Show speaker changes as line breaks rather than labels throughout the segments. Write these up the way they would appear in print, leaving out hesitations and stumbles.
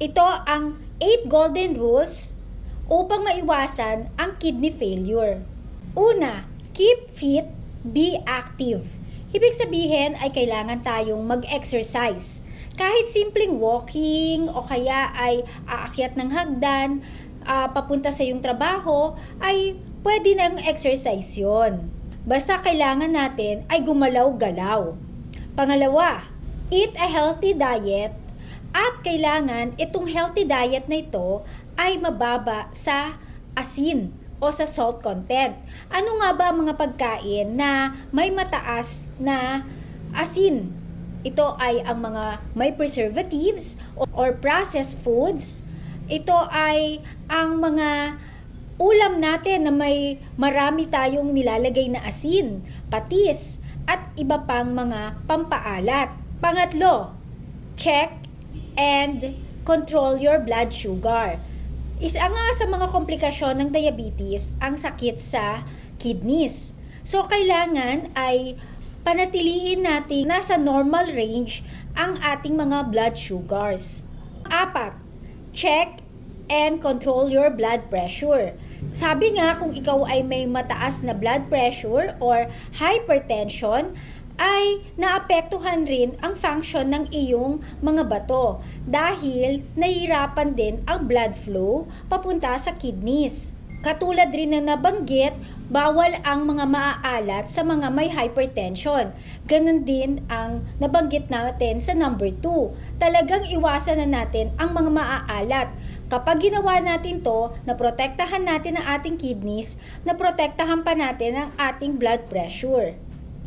Ito ang 8 golden rules upang maiwasan ang kidney failure. Una, keep fit, be active. Ibig sabihin ay kailangan tayong mag-exercise. Kahit simpleng walking o kaya ay aakyat ng hagdan, papunta sa iyong trabaho, ay pwede nang exercise yon. Basta kailangan natin ay gumalaw-galaw. Pangalawa, eat a healthy diet at kailangan itong healthy diet na ito ay mababa sa asin o sa salt content. Ano nga ba ang mga pagkain na may mataas na asin? Ito ay ang mga may preservatives or processed foods. Ito ay ang mga ulam natin na may marami tayong nilalagay na asin, patis, at iba pang mga pampaalat. Pangatlo, check and control your blood sugar. Isa nga sa mga komplikasyon ng diabetes ang sakit sa kidneys. So, kailangan ay panatiliin natin nasa normal range ang ating mga blood sugars. 4, check and control your blood pressure. Sabi nga kung ikaw ay may mataas na blood pressure or hypertension, ay naapektuhan rin ang function ng iyong mga bato dahil nahihirapan din ang blood flow papunta sa kidneys. Katulad rin na nabanggit, bawal ang mga maaalat sa mga may hypertension. Ganon din ang nabanggit natin sa number 2. Talagang iwasan na natin ang mga maaalat. Kapag ginawa natin to, naprotektahan natin ang ating kidneys, naprotektahan pa natin ang ating blood pressure.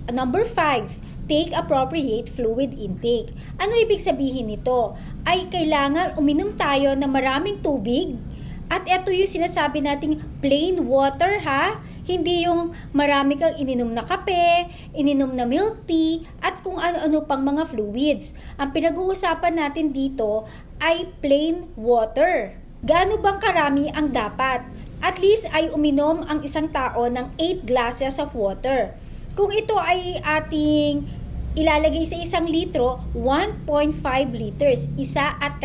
Number 5, take appropriate fluid intake. Ano ibig sabihin nito? Ay kailangan uminom tayo ng maraming tubig. At ito yung sinasabi nating plain water ha. Hindi yung marami kang ininom na kape, ininom na milk tea, at kung ano-ano pang mga fluids. Ang pinag-uusapan natin dito ay plain water. Gaano bang karami ang dapat? At least ay uminom ang isang tao ng 8 glasses of water. Kung ito ay ating ilalagay sa 1 litro, 1.5 liters, 1.5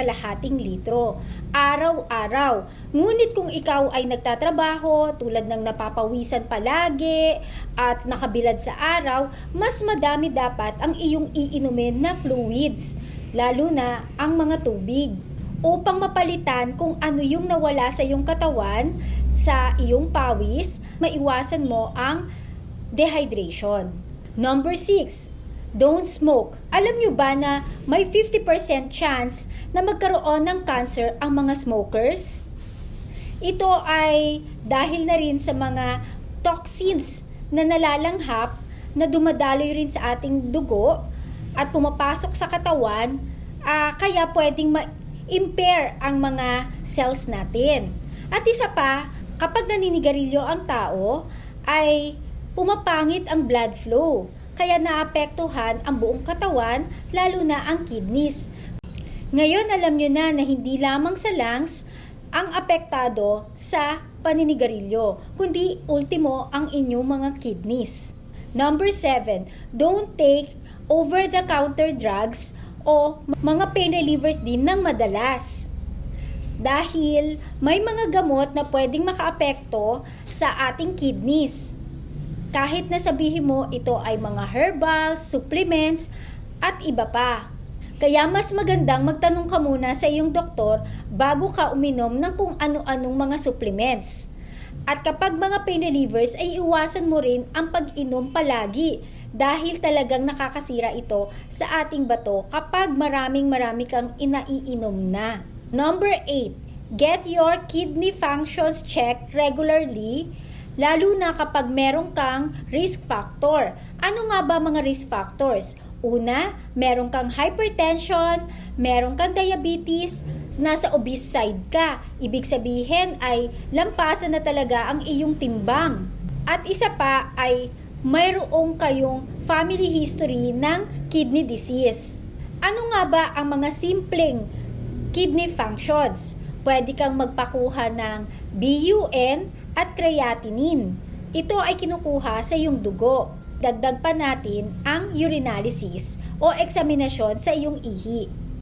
litro, araw-araw. Ngunit kung ikaw ay nagtatrabaho, tulad ng napapawisan palagi at nakabilad sa araw, mas madami dapat ang iyong iinumin na fluids, lalo na ang mga tubig, upang mapalitan kung ano yung nawala sa iyong katawan, sa iyong pawis, maiwasan mo ang dehydration. Number 6, don't smoke. Alam nyo ba na may 50% chance na magkaroon ng cancer ang mga smokers? Ito ay dahil na rin sa mga toxins na nalalanghap na dumadaloy rin sa ating dugo at pumapasok sa katawan, kaya pwedeng ma-impair ang mga cells natin. At isa pa, kapag naninigarilyo ang tao, ay pumapangit ang blood flow, kaya naapektuhan ang buong katawan, lalo na ang kidneys. Ngayon alam nyo na hindi lamang sa lungs ang apektado sa paninigarilyo, kundi ultimo ang inyong mga kidneys. Number 7, don't take over-the-counter drugs o mga pain relievers din ng madalas. Dahil may mga gamot na pwedeng makaapekto sa ating kidneys. Kahit na sabihin mo ito ay mga herbals, supplements, at iba pa. Kaya mas magandang magtanong ka muna sa iyong doktor bago ka uminom ng kung ano-anong mga supplements. At kapag mga pain relievers ay iwasan mo rin ang pag-inom palagi dahil talagang nakakasira ito sa ating bato kapag marami kang inaiinom na. Number 8, get your kidney functions checked regularly, lalo na kapag meron kang risk factor. Ano nga ba mga risk factors? Una, meron kang hypertension, meron kang diabetes, nasa obese side ka. Ibig sabihin ay lampasan na talaga ang iyong timbang. At isa pa ay mayroong kayong family history ng kidney disease. Ano nga ba ang mga simpleng kidney functions? Pwede kang magpakuha ng BUN at creatinine. Ito ay kinukuha sa iyong dugo. Dagdag pa natin ang urinalysis o eksaminasyon sa iyong ihi.